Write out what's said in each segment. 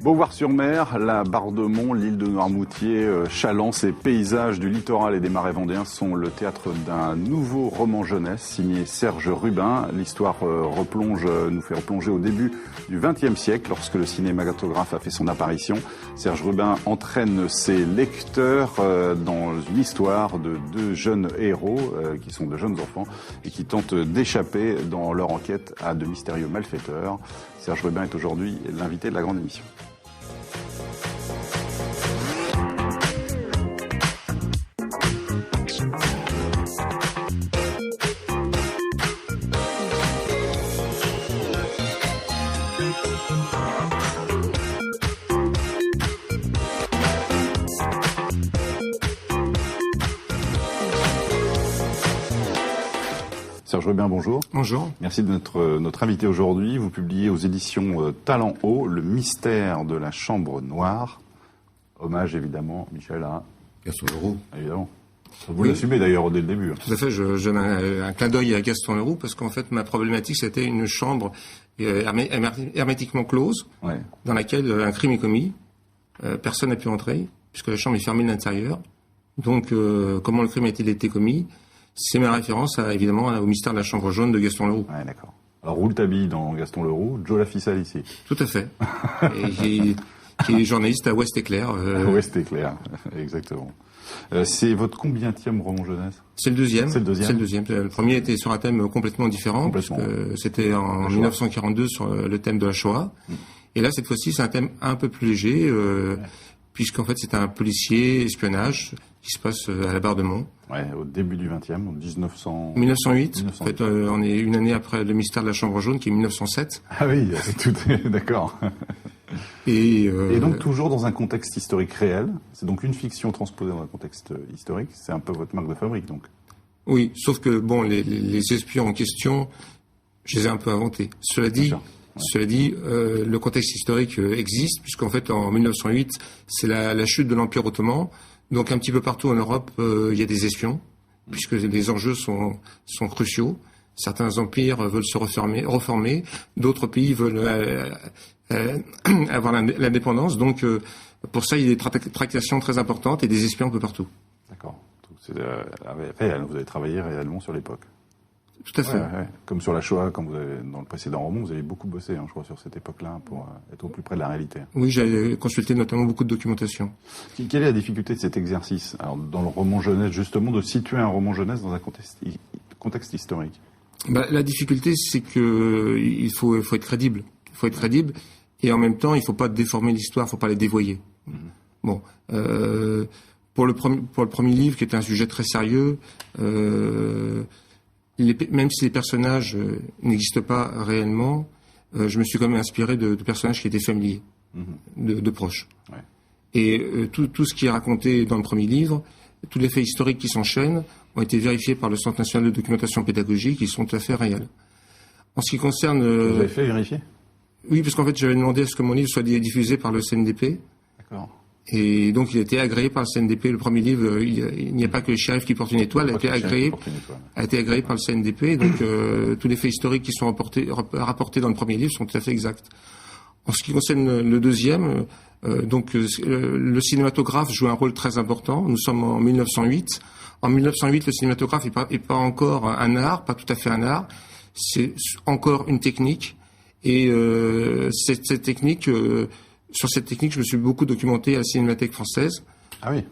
Beauvoir-sur-Mer, la Barre-de-Mont, l'île de Noirmoutier, Challans, ces paysages du littoral et des marais vendéens sont le théâtre d'un nouveau roman jeunesse signé Serge Rubin. L'histoire nous fait replonger au début du XXe siècle lorsque le cinématographe a fait son apparition. Serge Rubin entraîne ses lecteurs dans une histoire de deux jeunes héros qui sont de jeunes enfants et qui tentent d'échapper dans leur enquête à de mystérieux malfaiteurs. Serge Rubin est aujourd'hui l'invité de la grande émission. Serge Rubin, bonjour. Bonjour. Merci de notre invité aujourd'hui. Vous publiez aux éditions Talent Haut, Le mystère de la chambre noire. Hommage évidemment, Michel, à Gaston Leroux. Évidemment. Vous l'assumez d'ailleurs dès le début. Tout à fait, je mets un clin d'œil à Gaston Leroux parce qu'en fait ma problématique c'était une chambre hermétiquement close dans laquelle un crime est commis. Personne n'a pu entrer puisque la chambre est fermée de l'intérieur. Donc comment le crime a-t-il été commis? C'est ma référence évidemment au mystère de la chambre jaune de Gaston Leroux. Ouais, d'accord. Alors Rouletabille dans Gaston Leroux, Joe Lasficelle ici. Tout à fait. Et qui est journaliste à Ouest Éclair. Ouest Éclair, exactement. C'est votre combienième roman jeunesse? C'est le deuxième. C'est le deuxième. C'est le deuxième. Le premier était sur un thème complètement différent. C'était en 1942 sur le thème de la Shoah. Et là, cette fois-ci, c'est un thème un peu plus léger, puisqu'en fait, c'est un policier espionnage qui se passe à la Barre-de-Mont. Ouais, au début du 20e, en 1908. En fait, on est une année après le mystère de la chambre jaune, qui est 1907. Ah oui, tout est d'accord. Et donc toujours dans un contexte historique réel. C'est donc une fiction transposée dans un contexte historique. C'est un peu votre marque de fabrique, donc. Oui, sauf que bon, les espions en question, je les ai un peu inventés. Cela dit, le contexte historique existe, puisqu'en fait, en 1908, c'est la chute de l'Empire ottoman. Donc un petit peu partout en Europe, il y a des espions, puisque les enjeux sont cruciaux. Certains empires veulent se reformer, d'autres pays veulent avoir l'indépendance. Donc pour ça, il y a des tractations très importantes et des espions un peu partout. D'accord. Vous avez travaillé réellement sur l'époque. Tout à fait. Ouais. Comme sur la Shoah, comme vous avez dans le précédent roman, vous avez beaucoup bossé, je crois, sur cette époque-là, pour être au plus près de la réalité. Oui, j'ai consulté notamment beaucoup de documentation. Quelle est la difficulté de cet exercice, alors, dans le roman jeunesse, justement, de situer un roman jeunesse dans un contexte historique? La difficulté, c'est que il faut être crédible. Il faut être crédible, et en même temps, il ne faut pas déformer l'histoire, il ne faut pas la dévoyer. Bon, pour le premier livre, qui était un sujet très sérieux, même si les personnages n'existent pas réellement, je me suis quand même inspiré de personnages qui étaient familiers, de proches. Ouais. Et tout ce qui est raconté dans le premier livre, tous les faits historiques qui s'enchaînent, ont été vérifiés par le Centre national de documentation pédagogique, ils sont tout à fait réels. En ce qui concerne... Vous avez fait vérifier? Oui, parce qu'en fait, j'avais demandé à ce que mon livre soit diffusé par le CNDP. D'accord. Et donc, il a été agréé par le CNDP. Le premier livre, il n'y a pas que le shérif qui porte une étoile, a été agréé par le CNDP. Donc, tous les faits historiques qui sont rapportés dans le premier livre sont tout à fait exacts. En ce qui concerne le deuxième, le cinématographe joue un rôle très important. Nous sommes en 1908. En 1908, le cinématographe est pas encore un art, pas tout à fait un art. C'est encore une technique. Et cette technique... sur cette technique, je me suis beaucoup documenté à la Cinémathèque française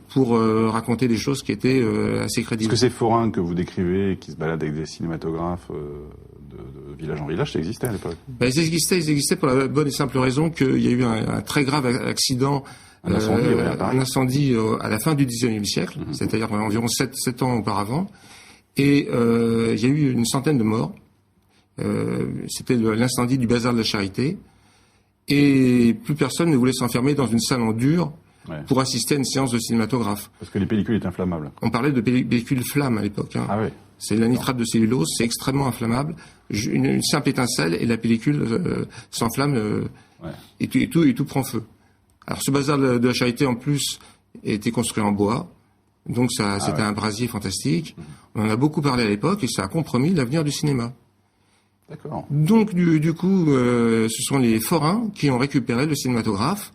pour raconter des choses qui étaient assez crédibles. Est-ce que ces forains que vous décrivez, qui se baladent avec des cinématographes de village en village, ça existait à l'époque? Ils existaient pour la bonne et simple raison qu'il y a eu un très grave accident, un incendie à la fin du XIXe siècle, c'est-à-dire environ 7 ans auparavant, et il y a eu une centaine de morts. C'était l'incendie du bazar de la Charité. Et plus personne ne voulait s'enfermer dans une salle en dur pour assister à une séance de cinématographe. Parce que les pellicules étaient inflammables. On parlait de pellicules flammes à l'époque. Ah oui. C'est la nitrate de cellulose, c'est extrêmement inflammable. Une simple étincelle et la pellicule s'enflamme et tout prend feu. Alors ce bazar de la Charité en plus était construit en bois, donc c'était un brasier fantastique. On en a beaucoup parlé à l'époque et ça a compromis l'avenir du cinéma. D'accord. Donc du coup, ce sont les forains qui ont récupéré le cinématographe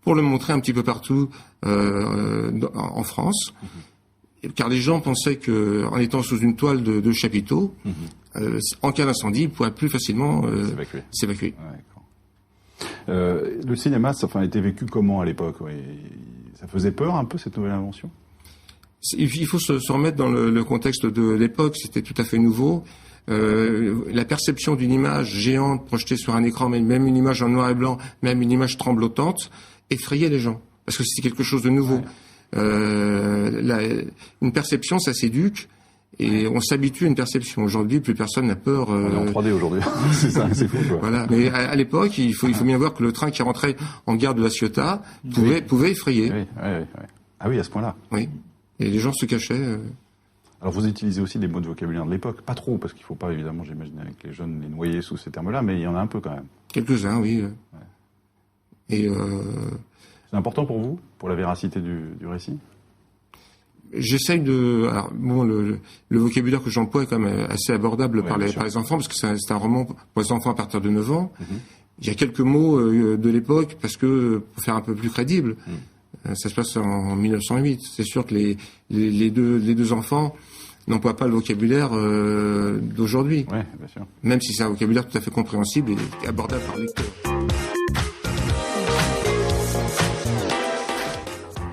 pour le montrer un petit peu partout en France. Car les gens pensaient que, en étant sous une toile de chapiteaux, en cas d'incendie, ils pourraient plus facilement s'évacuer. Le cinéma, ça a été vécu comment à l'époque? Ça faisait peur un peu, cette nouvelle invention? Il faut se remettre dans le contexte de l'époque. C'était tout à fait nouveau. La perception d'une image géante projetée sur un écran, même une image en noir et blanc, même une image tremblotante, effrayait les gens parce que c'était quelque chose de nouveau. Une perception, ça s'éduque et on s'habitue à une perception. Aujourd'hui, plus personne n'a peur. On est en 3D aujourd'hui, c'est ça, c'est fou, quoi. Voilà. Mais à l'époque, il faut bien voir que le train qui rentrait en gare de La Ciotat pouvait effrayer. Oui. Ah oui, à ce point-là. Oui. Et les gens se cachaient. Alors vous utilisez aussi des mots de vocabulaire de l'époque, pas trop, parce qu'il ne faut pas évidemment, j'imagine, avec les jeunes les noyer sous ces termes-là, mais il y en a un peu quand même. Quelques-uns, oui. Et c'est important pour vous, pour la véracité du récit? J'essaye de... Alors, bon, le vocabulaire que j'emploie est quand même assez abordable par les enfants, parce que c'est un roman pour les enfants à partir de 9 ans. Il y a quelques mots de l'époque, parce que pour faire un peu plus crédible, ça se passe en 1908. C'est sûr que les deux enfants n'emploient pas le vocabulaire d'aujourd'hui. Oui, bien sûr. Même si c'est un vocabulaire tout à fait compréhensible et abordable par le lecteur.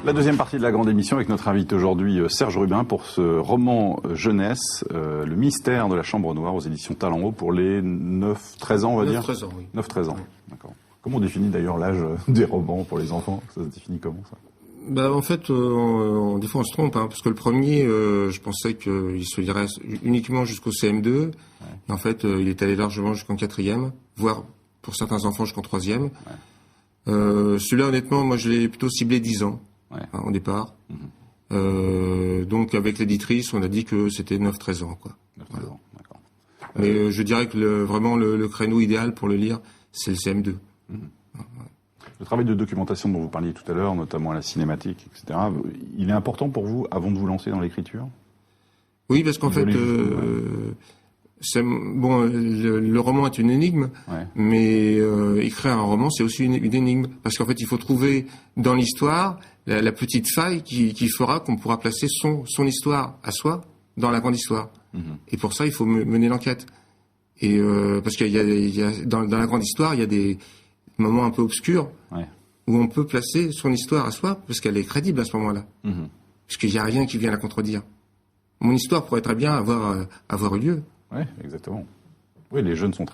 La deuxième partie de la grande émission avec notre invité aujourd'hui, Serge Rubin, pour ce roman jeunesse, Le mystère de la chambre noire aux éditions Talent Haut pour les 9-13 ans, on va dire 9-13 ans, oui. 9-13 ans, d'accord. Comment on définit d'ailleurs l'âge des romans pour les enfants? Ça se définit comment, ça? En fait, des fois on se trompe, parce que le premier, je pensais qu'il se lirait uniquement jusqu'au CM2. Et en fait, il est allé largement jusqu'en 4e, voire pour certains enfants jusqu'en 3e. Celui-là, honnêtement, moi je l'ai plutôt ciblé 10 ans. Au départ. Donc avec l'éditrice, on a dit que c'était 9-13 ans, quoi. 9-13 ans, d'accord. Mais je dirais que vraiment le créneau idéal pour le lire, c'est le CM2. Le travail de documentation dont vous parliez tout à l'heure, notamment à la cinématique, etc., il est important pour vous avant de vous lancer dans l'écriture? Oui, parce qu'en fait, le roman est une énigme, mais écrire un roman, c'est aussi une énigme. Parce qu'en fait, il faut trouver dans l'histoire la petite faille qui fera qu'on pourra placer son histoire à soi dans la grande histoire. Et pour ça, il faut mener l'enquête. Et parce qu'il y a dans la grande histoire, il y a des moments un peu obscurs où on peut placer son histoire à soi parce qu'elle est crédible à ce moment-là. Parce qu'il n'y a rien qui vient la contredire. Mon histoire pourrait très bien avoir eu lieu. Oui, exactement. Oui, les jeunes sont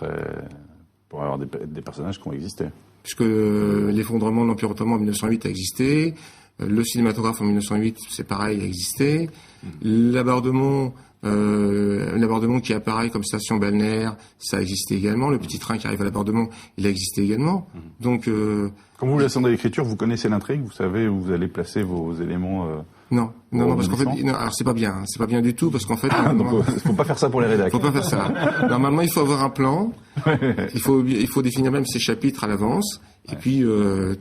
pour avoir des personnages qui ont existé. Puisque l'effondrement de l'Empire ottoman en 1908 a existé, le cinématographe en 1908, c'est pareil, a existé, l'abordement qui apparaît comme station balnéaire, ça a existé également, le petit train qui arrive à l'abordement, il a existé également. Donc, quand vous lancez dans l'écriture, vous connaissez l'intrigue, vous savez où vous allez placer vos éléments Non, parce qu'en fait, alors c'est pas bien du tout, parce qu'en fait, faut pas faire ça pour les rédacteurs. Faut pas faire ça. Normalement, il faut avoir un plan, il faut définir même ses chapitres à l'avance, et puis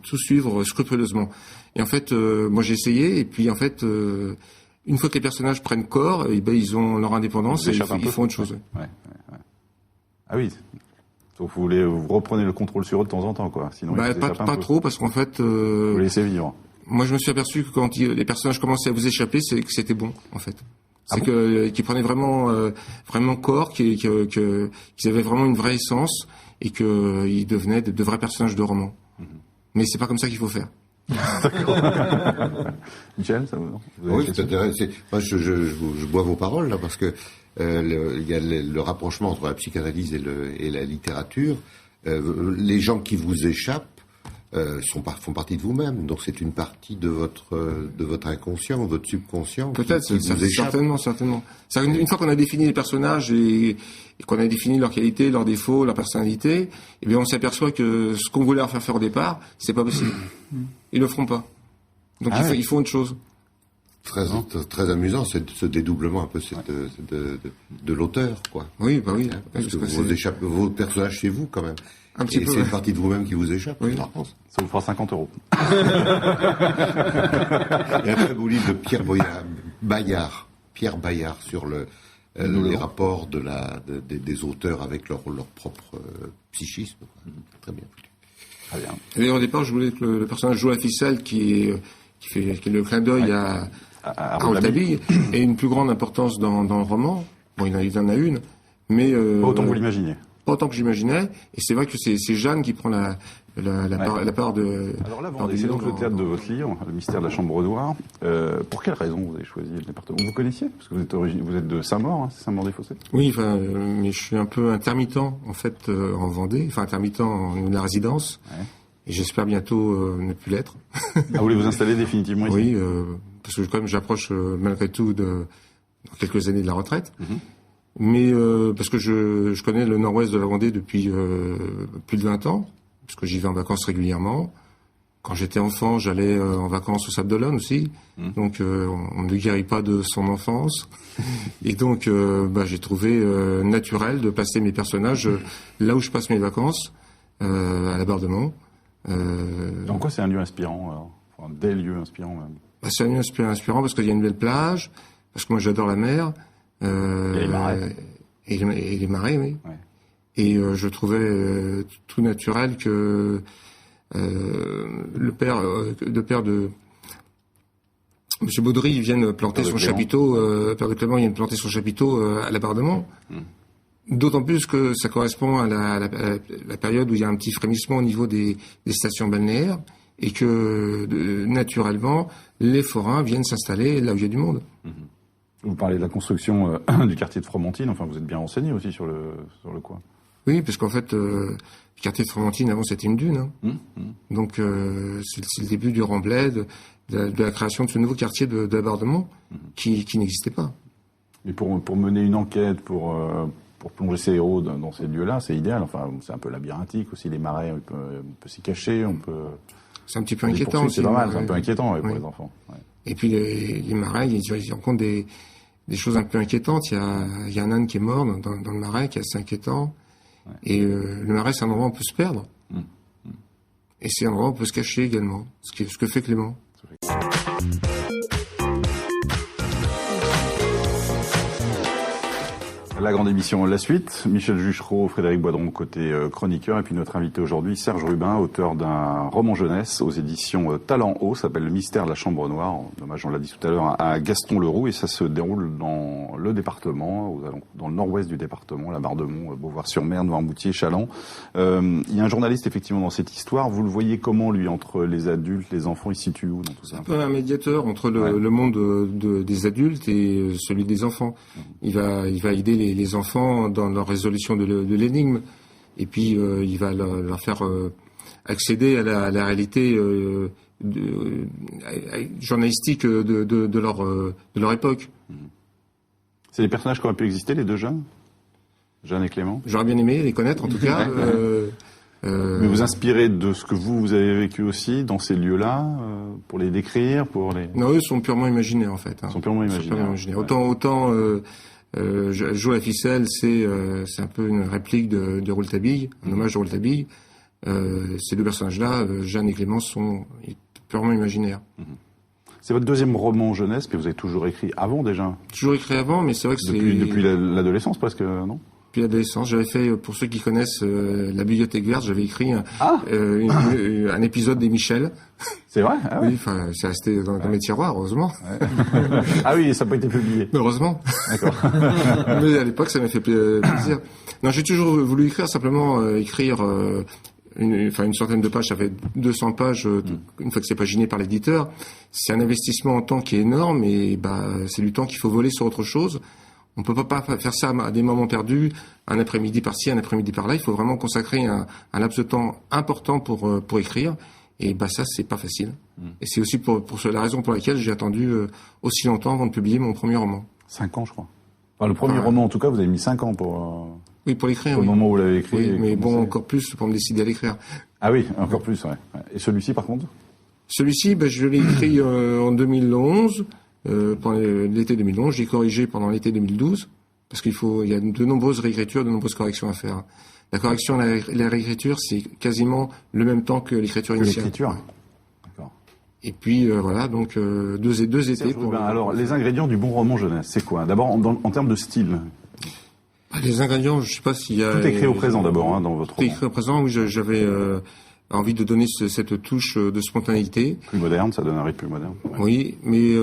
tout suivre scrupuleusement. Et en fait, moi j'ai essayé, et puis en fait, une fois que les personnages prennent corps, ils ont leur indépendance et ils font autre chose. Ah oui. Donc vous reprenez le contrôle sur eux de temps en temps, quoi. Sinon, pas trop, parce qu'en fait, vous laissez vivre. Moi, je me suis aperçu que quand les personnages commençaient à vous échapper, c'est que c'était bon, en fait. C'est qu'ils prenaient vraiment corps, qu'ils avaient vraiment une vraie essence et qu'ils devenaient de vrais personnages de roman. Mais c'est pas comme ça qu'il faut faire. D'accord. Michel, ça vous oui, c'est intéressant. Moi, je bois vos paroles là parce que il y a le rapprochement entre la psychanalyse et la littérature. Les gens qui vous échappent font partie de vous-même. Donc c'est une partie de votre inconscient, votre subconscient. Peut-être, certainement. Une fois qu'on a défini les personnages et qu'on a défini leurs qualités, leurs défauts, leur personnalité, eh bien on s'aperçoit que ce qu'on voulait leur faire au départ, c'est pas possible. Ils le feront pas. Donc ils font autre chose. Très amusant, ce dédoublement un peu de l'auteur, quoi. Oui, bah oui. Parce que vos personnages, c'est vous, quand même. Un petit peu. C'est une partie de vous-même qui vous échappe. Oui. Ça vous fera 50 €. Il y a un très beau livre de Pierre Bayard sur les rapports des auteurs avec leur propre psychisme. Très bien foutu. Très bien. Et au départ, je voulais que le personnage joue la ficelle qui est le clin d'œil à Rouletabille ait une plus grande importance dans le roman. Bon, il en a une, mais pas autant que vous l'imaginez. Pas autant que j'imaginais. Et c'est vrai que c'est Jeanne qui prend la part de... Alors là, c'est donc le théâtre de votre livre, Le mystère de la Chambre Noire. Pour quelle raison vous avez choisi le département? Vous connaissiez? Parce que vous êtes de Saint-Maur, hein, c'est Saint-Maur-des-Fossés? Oui, mais je suis un peu intermittent, en fait, en Vendée. Enfin, intermittent en la résidence. Ouais. Et j'espère bientôt ne plus l'être. Ah, vous voulez vous installer définitivement ici? Oui, parce que quand même j'approche malgré tout dans quelques années de la retraite. Mais parce que je connais le nord-ouest de la Vendée depuis plus de 20 ans, parce que j'y vais en vacances régulièrement. Quand j'étais enfant, j'allais en vacances au Sable d'Olonne aussi. Donc on ne guérit pas de son enfance. Et donc j'ai trouvé naturel de placer mes personnages là où je passe mes vacances, à la Bardemont. En quoi c'est un lieu inspirant alors? Enfin, des lieux inspirants même. C'est un lieu inspirant parce qu'il y a une belle plage, parce que moi j'adore la mer. Il y a les marais. Et les marais, oui. Ouais. Et je trouvais tout naturel que le père de Monsieur Baudry vienne planter son chapiteau, père de Clément vienne planter son chapiteau à la Bardemont. D'autant plus que ça correspond à la période où il y a un petit frémissement au niveau des stations balnéaires et que naturellement les forains viennent s'installer là où il y a du monde. Vous parlez de la construction du quartier de Fromentine, enfin vous êtes bien renseigné aussi sur le coin. Oui, parce qu'en fait, le quartier de Fromentine avant c'était une dune. Donc c'est le début du remblai, de la création de ce nouveau quartier de la Bardemont qui n'existait pas. Et pour mener une enquête, pour plonger ses héros dans ces lieux-là, c'est idéal. Enfin, c'est un peu labyrinthique aussi, les marais, on peut s'y cacher, on peut... C'est un petit peu inquiétant aussi. C'est pas mal, c'est un peu inquiétant pour les enfants. Ouais. Et puis les marais, ils rencontrent des choses un peu inquiétantes. Il y a un âne qui est mort dans le marais, qui est assez inquiétant. Ouais. Et le marais, c'est un endroit où on peut se perdre. Et c'est un endroit où on peut se cacher également, ce que fait Clément. La grande émission, la suite. Michel Juchereau, Frédéric Boidron, côté chroniqueur. Et puis notre invité aujourd'hui, Serge Rubin, auteur d'un roman jeunesse aux éditions Talent Haut, s'appelle Le mystère de la Chambre Noire. En hommage, on l'a dit tout à l'heure, à Gaston Leroux. Et ça se déroule dans le département, dans le nord-ouest du département, la Bardemont, Beauvoir-sur-Mer, Noirmoutier, Challans. Il y a un journaliste, effectivement, dans cette histoire. Vous le voyez comment, lui, entre les adultes, les enfants, il se situe où dans tout ça? C'est un peu un médiateur entre le monde des adultes et celui des enfants. Il va aider les enfants dans leur résolution de l'énigme, et puis il va leur faire accéder à la réalité journalistique de leur époque. C'est des personnages qui auraient pu exister, les deux jeunes, Jeanne et Clément? J'aurais bien aimé les connaître, en tout cas. Mais vous inspirez de ce que vous avez vécu aussi dans ces lieux-là, pour les décrire, Non, eux sont purement imaginaires, en fait. Ils sont purement imaginaires. Ouais. Autant Joue la ficelle, c'est un peu une réplique de Rouletabille, un hommage de Rouletabille. Ces deux personnages-là, Jeanne et Clément, sont purement imaginaires. C'est votre deuxième roman jeunesse, puis vous avez toujours écrit avant déjà? Toujours écrit avant, mais c'est vrai que Depuis l'adolescence presque, non? Depuis l'adolescence, j'avais fait, pour ceux qui connaissent la Bibliothèque Verte, j'avais écrit un épisode des Michel. C'est vrai? Ah oui. Oui, enfin, c'est resté dans mes tiroirs, heureusement. Ouais. Ah oui, ça n'a pas été publié. Heureusement. D'accord. Mais à l'époque, ça m'a fait plaisir. Non, j'ai toujours voulu écrire, simplement écrire une centaine de pages, ça fait 200 pages, une fois que c'est paginé par l'éditeur. C'est un investissement en temps qui est énorme, et c'est du temps qu'il faut voler sur autre chose. On peut pas faire ça à des moments perdus, un après-midi par-ci, un après-midi par-là. Il faut vraiment consacrer un laps de temps important pour écrire. Et ça, c'est pas facile. Et c'est aussi pour la raison pour laquelle j'ai attendu aussi longtemps avant de publier mon premier roman. 5 ans, je crois. Enfin, le premier roman, en tout cas, vous avez mis 5 ans pour... Oui, pour l'écrire, au moment où vous l'avez écrit. Oui, mais bon, encore plus pour me décider à l'écrire. Ah oui, encore plus, ouais. Et celui-ci, par contre? Celui-ci, je l'ai écrit en 2011. Pendant l'été 2011, j'ai corrigé pendant l'été 2012, parce il y a de nombreuses réécritures, de nombreuses corrections à faire. La correction et la réécriture, c'est quasiment le même temps que l'écriture initiale. L'écriture. D'accord. Et puis voilà, donc deux étés. Alors, les ingrédients du bon roman jeunesse, c'est quoi? D'abord, en termes de style. Les ingrédients, je sais pas s'il y a... Tout écrit au présent d'abord, dans votre roman. Tout écrit au présent, oui, j'avais envie de donner cette touche de spontanéité. Plus moderne, ça donne un rythme plus moderne. Ouais. Oui, mais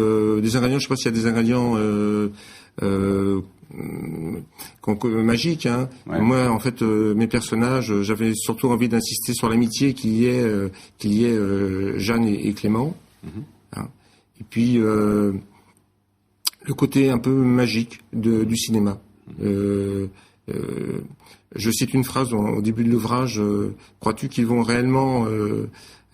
des ingrédients, je sais pas s'il y a des ingrédients magiques. Hein. Ouais. Moi, en fait, mes personnages, j'avais surtout envie d'insister sur l'amitié qu'il y ait Jeanne et Clément. Hein. Et puis le côté un peu magique du cinéma. Je cite une phrase au début de l'ouvrage. Crois-tu qu'ils vont réellement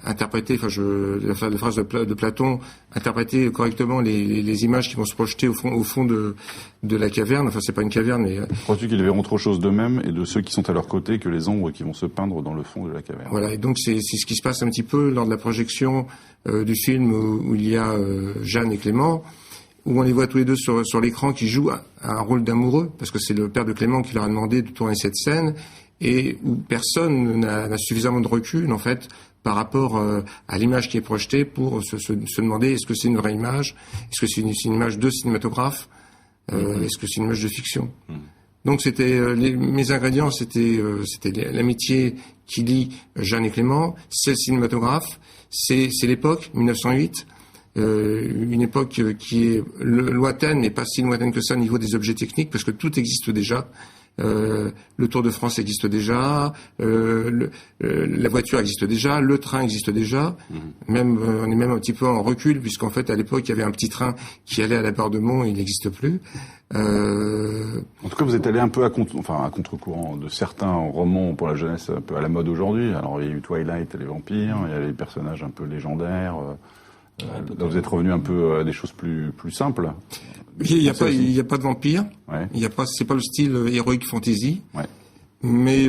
interpréter, la phrase de Platon, interpréter correctement les images qui vont se projeter au fond de la caverne. Enfin, c'est pas une caverne, mais... Crois-tu qu'ils verront trop chose d'eux-mêmes et de ceux qui sont à leur côté que les ombres qui vont se peindre dans le fond de la caverne? Voilà, et donc c'est ce qui se passe un petit peu lors de la projection du film où il y a Jeanne et Clément, où on les voit tous les deux sur l'écran qui jouent un rôle d'amoureux, parce que c'est le père de Clément qui leur a demandé de tourner cette scène, et où personne n'a suffisamment de recul, en fait, par rapport à l'image qui est projetée pour se demander est-ce que c'est une vraie image, est-ce que c'est une image de cinématographe, est-ce que c'est une image de fiction. Donc mes ingrédients, c'était l'amitié qui lie Jeanne et Clément, c'est le cinématographe, c'est l'époque, 1908, une époque qui est lointaine, mais pas si lointaine que ça au niveau des objets techniques, parce que tout existe déjà. Le Tour de France existe déjà, la voiture existe déjà, le train existe déjà. Même on est même un petit peu en recul, puisqu'en fait à l'époque il y avait un petit train qui allait à la Barre de Mont, il n'existe plus. En tout cas, vous êtes allé un peu à contre-courant de certains romans pour la jeunesse un peu à la mode aujourd'hui. Alors il y a eu Twilight et les vampires, il y a les personnages un peu légendaires. Là, vous êtes revenu un peu à des choses plus simples. Il y a pas de vampire. Ouais. C'est pas le style heroic fantasy. Ouais. Mais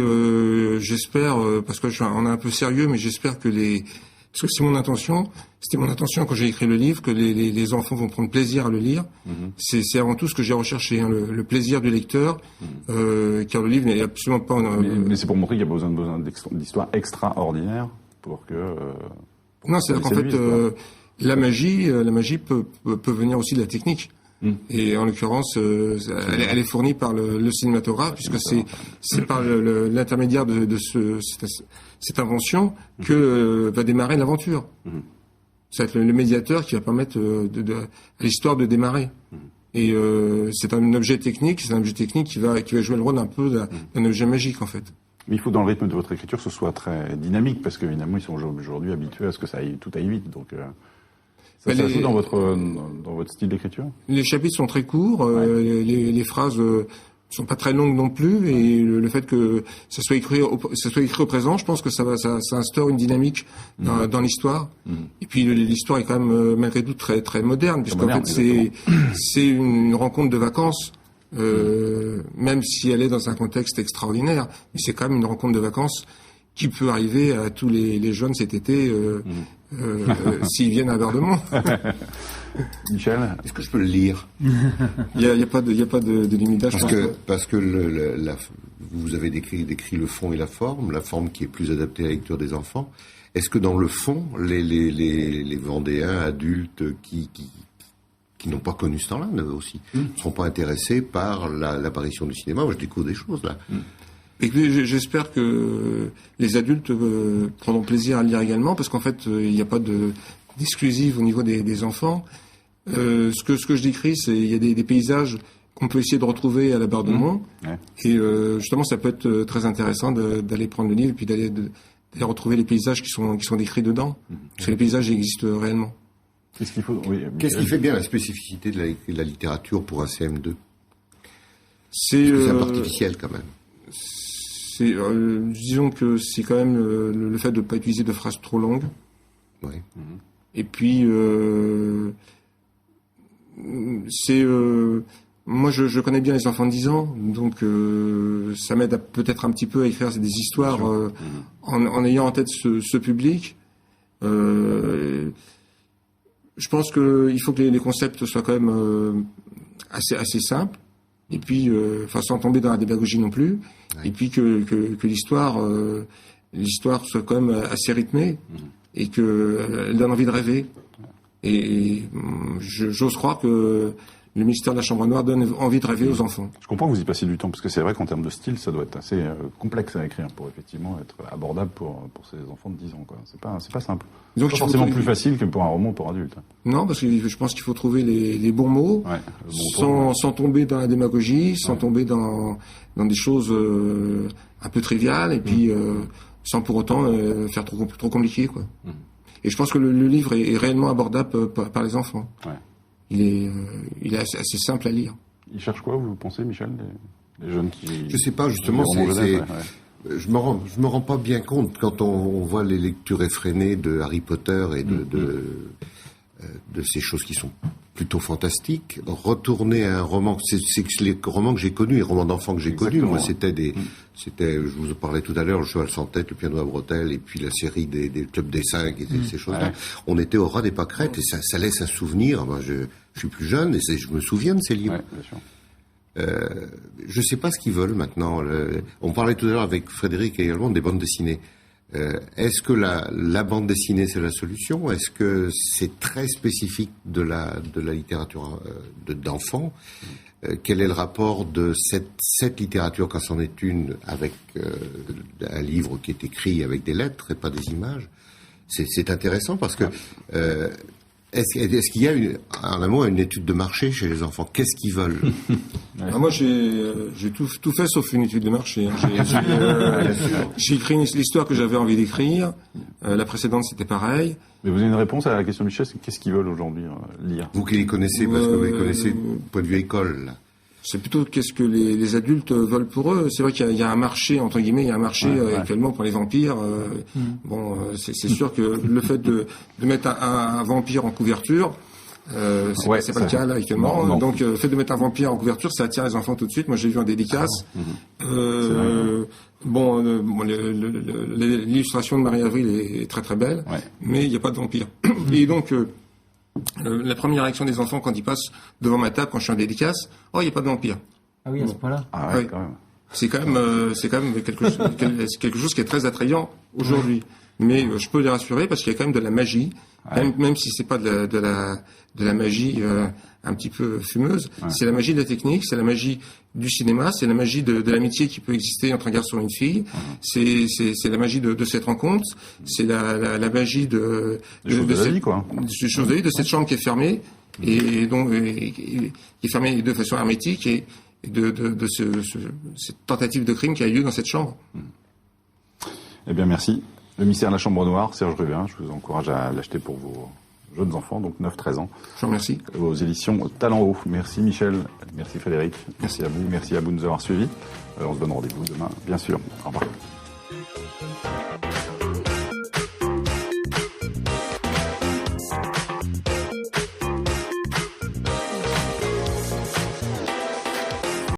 j'espère, parce que on est un peu sérieux, mais j'espère que parce que c'était mon intention quand j'ai écrit le livre, que les enfants vont prendre plaisir à le lire. C'est avant tout ce que j'ai recherché, hein, le plaisir du lecteur, car le livre n'est absolument pas... mais c'est pour montrer qu'il n'y a pas besoin d'histoires extraordinaires pour que... Non, c'est-à-dire qu'en fait, la magie peut venir aussi de la technique. Et en l'occurrence, elle est fournie par le cinématographe, puisque c'est par l'intermédiaire de cette invention que va démarrer l'aventure. Ça va être le médiateur qui va permettre à l'histoire de démarrer. Et c'est un objet technique qui va jouer le rôle un peu d'un objet magique, en fait. Mais il faut, dans le rythme de votre écriture, que ce soit très dynamique, parce qu'évidemment, ils sont aujourd'hui habitués à ce que tout aille vite. Donc, ça joue dans votre style d'écriture? Les chapitres sont très courts, les phrases sont pas très longues non plus, et le fait que ça soit écrit au présent, je pense que ça instaure une dynamique dans l'histoire. Et puis l'histoire est quand même malgré tout très très moderne, puisqu'en fait c'est une rencontre de vacances. Même si elle est dans un contexte extraordinaire, mais c'est quand même une rencontre de vacances qui peut arriver à tous les jeunes cet été, s'ils viennent à Bardemont. Michel, est-ce que je peux le lire? Il y a pas de limite d'âge. Parce que vous avez décrit le fond et la forme qui est plus adaptée à la lecture des enfants. Est-ce que dans le fond, les Vendéens adultes qui n'ont pas connu ce temps-là, aussi, ne seront pas intéressés par l'apparition du cinéma? Moi, je découvre des choses, là. Et j'espère que les adultes prendront plaisir à le lire également, parce qu'en fait, il n'y a pas d'exclusive au niveau des enfants. Ce que je décris, c'est il y a des paysages qu'on peut essayer de retrouver à la Barre de Mont. Et justement, ça peut être très intéressant d'aller prendre le livre et puis d'aller retrouver les paysages qui sont décrits dedans. Parce que les paysages existent réellement. Qu'est-ce qui fait bien la spécificité de la littérature pour un CM2? C'est un peu artificiel quand même. Disons que c'est quand même le fait de ne pas utiliser de phrases trop longues. Oui. Et puis moi je connais bien les enfants de 10 ans, donc ça m'aide peut-être un petit peu à écrire des histoires en ayant en tête ce public. Je pense qu'il faut que les concepts soient quand même assez simples. Et puis, sans tomber dans la démagogie non plus. Et puis que l'histoire soit quand même assez rythmée et qu'elle donne envie de rêver. Et j'ose croire que le mystère de la chambre noire donne envie de rêver aux enfants. Je comprends que vous y passiez du temps, parce que c'est vrai qu'en termes de style, ça doit être assez complexe à écrire pour effectivement être abordable pour ces enfants de 10 ans, quoi. C'est pas simple. Donc, c'est pas forcément plus facile que pour un roman pour adultes. Non, parce que je pense qu'il faut trouver les bons mots, sans tomber dans la démagogie, sans tomber dans des choses un peu triviales, et puis sans pour autant faire trop compliqué, quoi. Et je pense que le livre est réellement abordable par les enfants. Ouais. Il est assez simple à lire. Ils cherchent quoi, vous pensez, Michel, les jeunes qui... Je sais pas, justement, je me rends pas bien compte quand on voit les lectures effrénées de Harry Potter et de ces choses qui sont plutôt fantastiques. Retourner à un roman, c'est les romans que j'ai connus, les romans d'enfants que j'ai connus. Moi, je vous parlais tout à l'heure, Le Cheval sans tête, Le piano à bretelles, et puis la série des clubs des 5 et ces choses-là. Ouais. On était au ras des pâquerettes et ça laisse un souvenir. Moi, je suis plus jeune et je me souviens de ces livres. Ouais, bien sûr. Je sais pas ce qu'ils veulent maintenant. On parlait tout à l'heure avec Frédéric également des bandes dessinées. Est-ce que la bande dessinée c'est la solution? Est-ce que c'est très spécifique de la littérature d'enfants? Quel est le rapport de cette littérature, quand c'en est une, avec un livre qui est écrit avec des lettres et pas des images? C'est intéressant parce que est-ce qu'il y a en un mot une étude de marché chez les enfants? Qu'est-ce qu'ils veulent? Alors moi j'ai tout fait sauf une étude de marché. J'ai écrit l'histoire que j'avais envie d'écrire. La précédente c'était pareil. Mais vous avez une réponse à la question de Michel, c'est qu'est-ce qu'ils veulent aujourd'hui lire? Vous qui les connaissez, parce que vous les connaissez du point de vue école, là. C'est plutôt qu'est-ce que les adultes veulent pour eux. C'est vrai qu'il y a un marché, entre guillemets, il y a un marché actuellement pour les vampires. Bon, c'est sûr que le fait de mettre un vampire en couverture, c'est pas le cas là actuellement. Non. Donc le fait de mettre un vampire en couverture, ça attire les enfants tout de suite. Moi j'ai vu en dédicace. L'illustration de Marie-Avril est très très belle, mais il n'y a pas de vampire. Et donc la première réaction des enfants quand ils passent devant ma table quand je suis en dédicace, il n'y a pas de vampire. Ah oui, à ce point-là. Ah ouais, quand même. C'est quand même quelque chose qui est très attrayant aujourd'hui. Mais je peux les rassurer parce qu'il y a quand même de la magie, même si c'est pas de la magie un petit peu fumeuse. C'est la magie de la technique, c'est la magie du cinéma, c'est la magie de l'amitié qui peut exister entre un garçon et une fille. C'est la magie de cette rencontre, c'est la magie de cette chambre qui est fermée et donc qui est fermée de façon hermétique et de cette tentative de crime qui a eu lieu dans cette chambre. Eh bien, merci. Le mystère de la chambre noire, Serge Rubin, je vous encourage à l'acheter pour vos jeunes enfants, donc 9-13 ans. Je vous remercie. Aux éditions Talent Haut. Merci Michel, merci Frédéric, merci à vous de nous avoir suivis. On se donne rendez-vous demain, bien sûr. Au revoir.